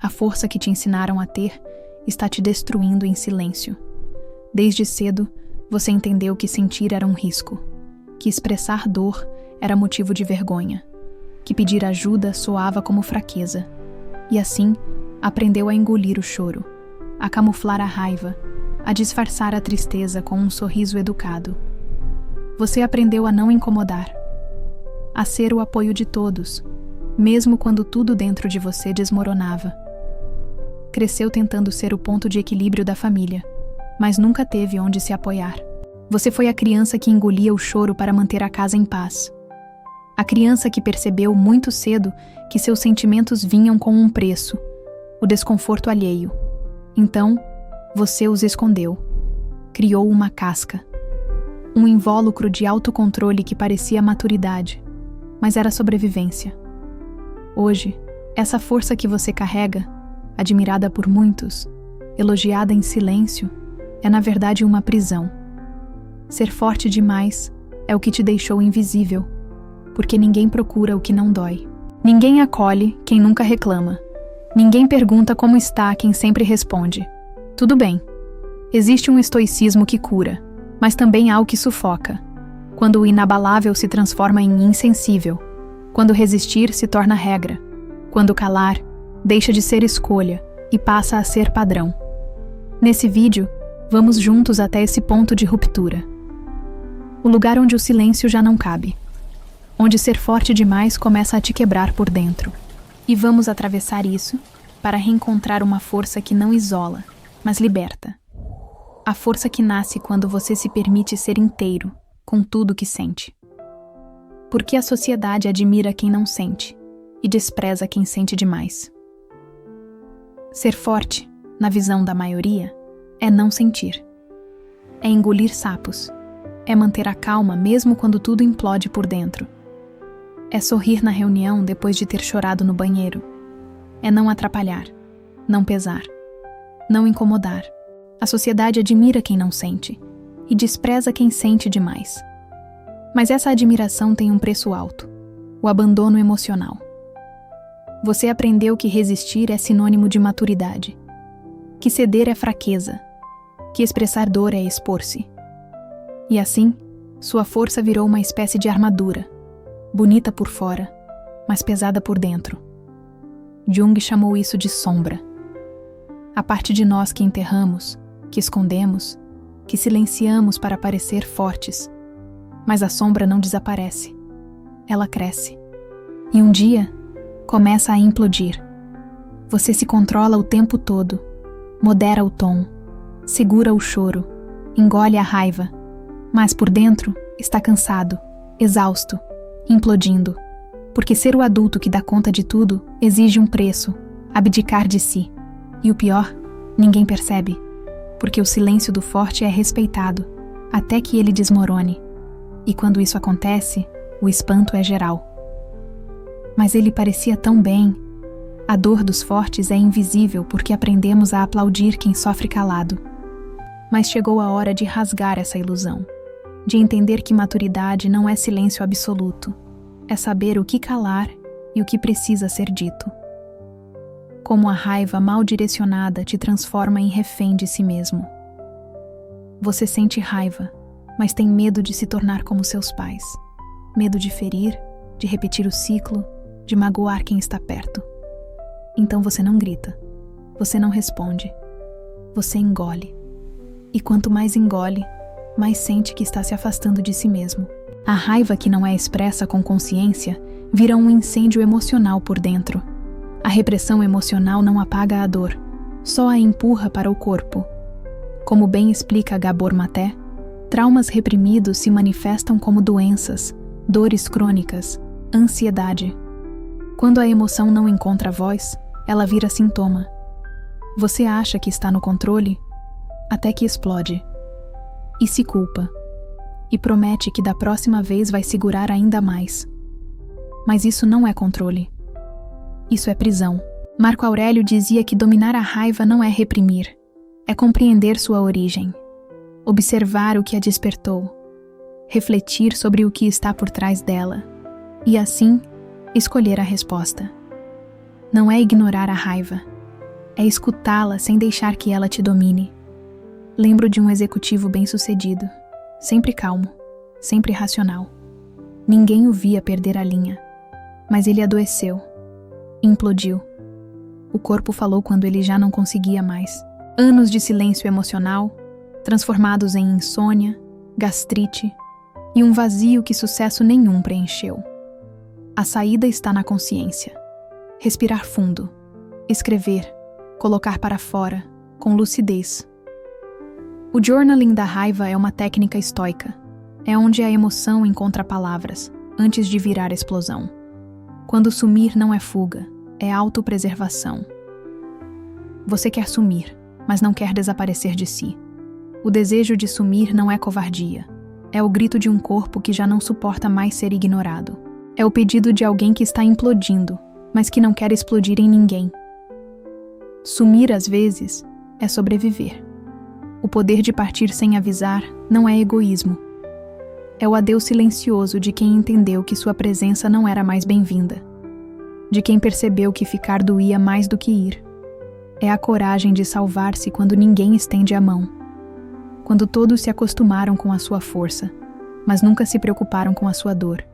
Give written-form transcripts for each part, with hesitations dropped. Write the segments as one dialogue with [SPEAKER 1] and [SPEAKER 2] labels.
[SPEAKER 1] A força que te ensinaram a ter está te destruindo em silêncio. Desde cedo, você entendeu que sentir era um risco, que expressar dor era motivo de vergonha, que pedir ajuda soava como fraqueza. E assim, aprendeu a engolir o choro, a camuflar a raiva, a disfarçar a tristeza com um sorriso educado. Você aprendeu a não incomodar, a ser o apoio de todos, mesmo quando tudo dentro de você desmoronava. Cresceu tentando ser o ponto de equilíbrio da família, mas nunca teve onde se apoiar. Você foi a criança que engolia o choro para manter a casa em paz. A criança que percebeu muito cedo que seus sentimentos vinham com um preço, o desconforto alheio. Então, você os escondeu. Criou uma casca. Um invólucro de autocontrole que parecia maturidade, mas era sobrevivência. Hoje, essa força que você carrega, admirada por muitos, elogiada em silêncio, é na verdade uma prisão. Ser forte demais é o que te deixou invisível, porque ninguém procura o que não dói. Ninguém acolhe quem nunca reclama. Ninguém pergunta como está quem sempre responde: tudo bem. Existe um estoicismo que cura, mas também há o que sufoca. Quando o inabalável se transforma em insensível, quando resistir se torna regra, quando calar deixa de ser escolha e passa a ser padrão. Nesse vídeo, vamos juntos até esse ponto de ruptura. O lugar onde o silêncio já não cabe. Onde ser forte demais começa a te quebrar por dentro. E vamos atravessar isso para reencontrar uma força que não isola, mas liberta. A força que nasce quando você se permite ser inteiro, com tudo que sente. Porque a sociedade admira quem não sente e despreza quem sente demais. Ser forte, na visão da maioria, é não sentir. É engolir sapos. É manter a calma mesmo quando tudo implode por dentro. É sorrir na reunião depois de ter chorado no banheiro. É não atrapalhar, não pesar, não incomodar. A sociedade admira quem não sente e despreza quem sente demais. Mas essa admiração tem um preço alto: o abandono emocional. Você aprendeu que resistir é sinônimo de maturidade, que ceder é fraqueza, que expressar dor é expor-se. E assim, sua força virou uma espécie de armadura, bonita por fora, mas pesada por dentro. Jung chamou isso de sombra. A parte de nós que enterramos, que escondemos, que silenciamos para parecer fortes. Mas a sombra não desaparece. Ela cresce. E um dia, começa a implodir. Você se controla o tempo todo, modera o tom, segura o choro, engole a raiva, mas por dentro está cansado, exausto, implodindo. Porque ser o adulto que dá conta de tudo exige um preço, abdicar de si. E o pior, ninguém percebe, porque o silêncio do forte é respeitado, até que ele desmorone. E quando isso acontece, o espanto é geral. Mas ele parecia tão bem. A dor dos fortes é invisível porque aprendemos a aplaudir quem sofre calado. Mas chegou a hora de rasgar essa ilusão, de entender que maturidade não é silêncio absoluto, é saber o que calar e o que precisa ser dito. Como a raiva mal direcionada te transforma em refém de si mesmo. Você sente raiva, mas tem medo de se tornar como seus pais. Medo de ferir, de repetir o ciclo, de magoar quem está perto. Então você não grita, você não responde, você engole. E quanto mais engole, mais sente que está se afastando de si mesmo. A raiva que não é expressa com consciência vira um incêndio emocional por dentro. A repressão emocional não apaga a dor, só a empurra para o corpo. Como bem explica Gabor Maté, traumas reprimidos se manifestam como doenças, dores crônicas, ansiedade. Quando a emoção não encontra voz, ela vira sintoma. Você acha que está no controle, até que explode. E se culpa. E promete que da próxima vez vai segurar ainda mais. Mas isso não é controle. Isso é prisão. Marco Aurélio dizia que dominar a raiva não é reprimir, é compreender sua origem, observar o que a despertou, refletir sobre o que está por trás dela, e assim, escolher a resposta. Não é ignorar a raiva, É escutá-la sem deixar que ela te domine. Lembro de um executivo bem-sucedido, sempre calmo, sempre racional. Ninguém o via perder a linha, mas ele adoeceu, implodiu. O corpo falou quando ele já não conseguia mais. Anos de silêncio emocional, transformados em insônia, gastrite e um vazio que sucesso nenhum preencheu. A saída está na consciência. Respirar fundo, escrever, colocar para fora, com lucidez. O journaling da raiva é uma técnica estoica. É onde a emoção encontra palavras, antes de virar explosão. Quando sumir não é fuga, é autopreservação. Você quer sumir, mas não quer desaparecer de si. O desejo de sumir não é covardia. É o grito de um corpo que já não suporta mais ser ignorado. É o pedido de alguém que está implodindo, mas que não quer explodir em ninguém. Sumir, às vezes, é sobreviver. O poder de partir sem avisar não é egoísmo. É o adeus silencioso de quem entendeu que sua presença não era mais bem-vinda. De quem percebeu que ficar doía mais do que ir. É a coragem de salvar-se quando ninguém estende a mão. Quando todos se acostumaram com a sua força, mas nunca se preocuparam com a sua dor.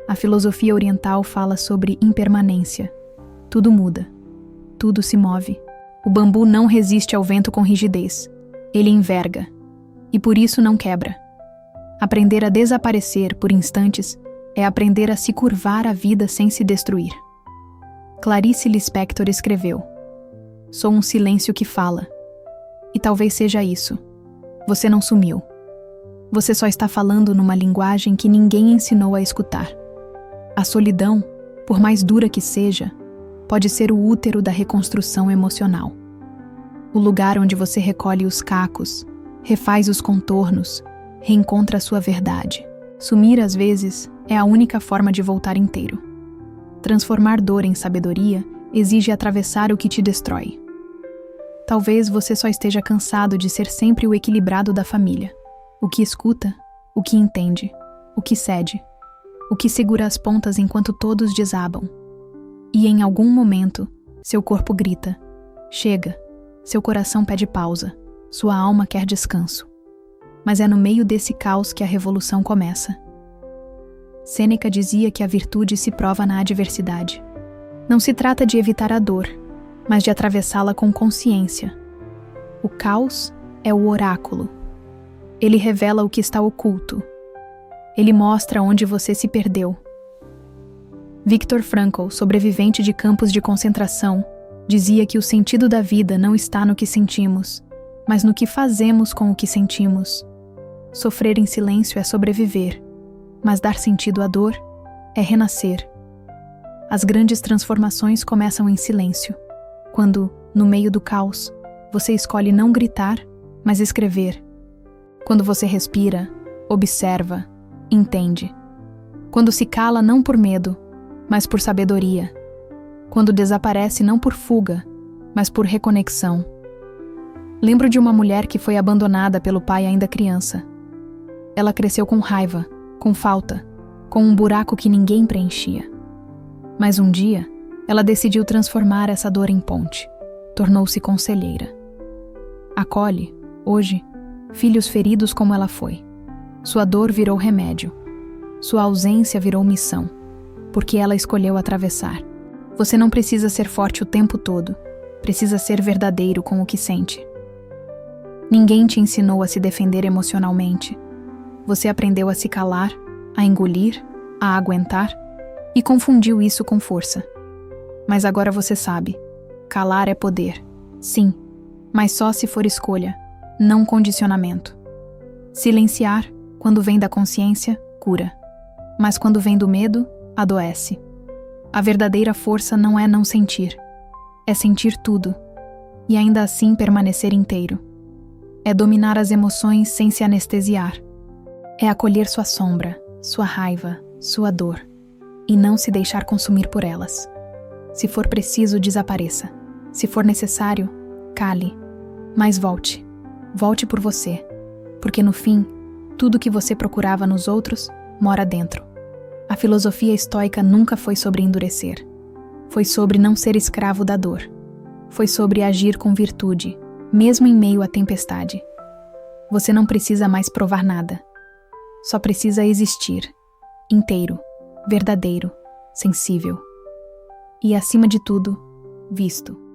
[SPEAKER 1] A filosofia oriental fala sobre impermanência. Tudo muda. Tudo se move. O bambu não resiste ao vento com rigidez. Ele enverga. E por isso não quebra. Aprender a desaparecer por instantes é aprender a se curvar à vida sem se destruir. Clarice Lispector escreveu: "Sou um silêncio que fala." E talvez seja isso. Você não sumiu. Você só está falando numa linguagem que ninguém ensinou a escutar. A solidão, por mais dura que seja, pode ser o útero da reconstrução emocional. O lugar onde você recolhe os cacos, refaz os contornos, reencontra a sua verdade. Sumir, às vezes, é a única forma de voltar inteiro. Transformar dor em sabedoria exige atravessar o que te destrói. Talvez você só esteja cansado de ser sempre o equilibrado da família. O que escuta, o que entende, o que cede, o que segura as pontas enquanto todos desabam. E em algum momento, seu corpo grita: chega, seu coração pede pausa, sua alma quer descanso. Mas é no meio desse caos que a revolução começa. Sêneca dizia que a virtude se prova na adversidade. Não se trata de evitar a dor, mas de atravessá-la com consciência. O caos é o oráculo. Ele revela o que está oculto. Ele mostra onde você se perdeu. Viktor Frankl, sobrevivente de campos de concentração, dizia que o sentido da vida não está no que sentimos, mas no que fazemos com o que sentimos. Sofrer em silêncio é sobreviver, mas dar sentido à dor é renascer. As grandes transformações começam em silêncio, quando, no meio do caos, você escolhe não gritar, mas escrever. Quando você respira, observa, entende. Quando se cala não por medo, mas por sabedoria. Quando desaparece não por fuga, mas por reconexão. Lembro de uma mulher que foi abandonada pelo pai ainda criança. Ela cresceu com raiva, com falta, com um buraco que ninguém preenchia. Mas um dia, ela decidiu transformar essa dor em ponte. Tornou-se conselheira. Acolhe, hoje, filhos feridos como ela foi. Sua dor virou remédio. Sua ausência virou missão, porque ela escolheu atravessar. Você não precisa ser forte o tempo todo. Precisa ser verdadeiro com o que sente. Ninguém te ensinou a se defender emocionalmente. Você aprendeu a se calar, a engolir, a aguentar e confundiu isso com força. Mas agora você sabe. Calar é poder. Sim, mas só se for escolha, não condicionamento. Silenciar, quando vem da consciência, cura. Mas quando vem do medo, adoece. A verdadeira força não é não sentir. É sentir tudo. E ainda assim permanecer inteiro. É dominar as emoções sem se anestesiar. É acolher sua sombra, sua raiva, sua dor. E não se deixar consumir por elas. Se for preciso, desapareça. Se for necessário, cale. Mas volte. Volte por você. Porque no fim, tudo que você procurava nos outros mora dentro. A filosofia estoica nunca foi sobre endurecer. Foi sobre não ser escravo da dor. foi sobre agir com virtude, mesmo em meio à tempestade. Você não precisa mais provar nada. Só precisa existir, inteiro, verdadeiro, sensível. E, acima de tudo, visto.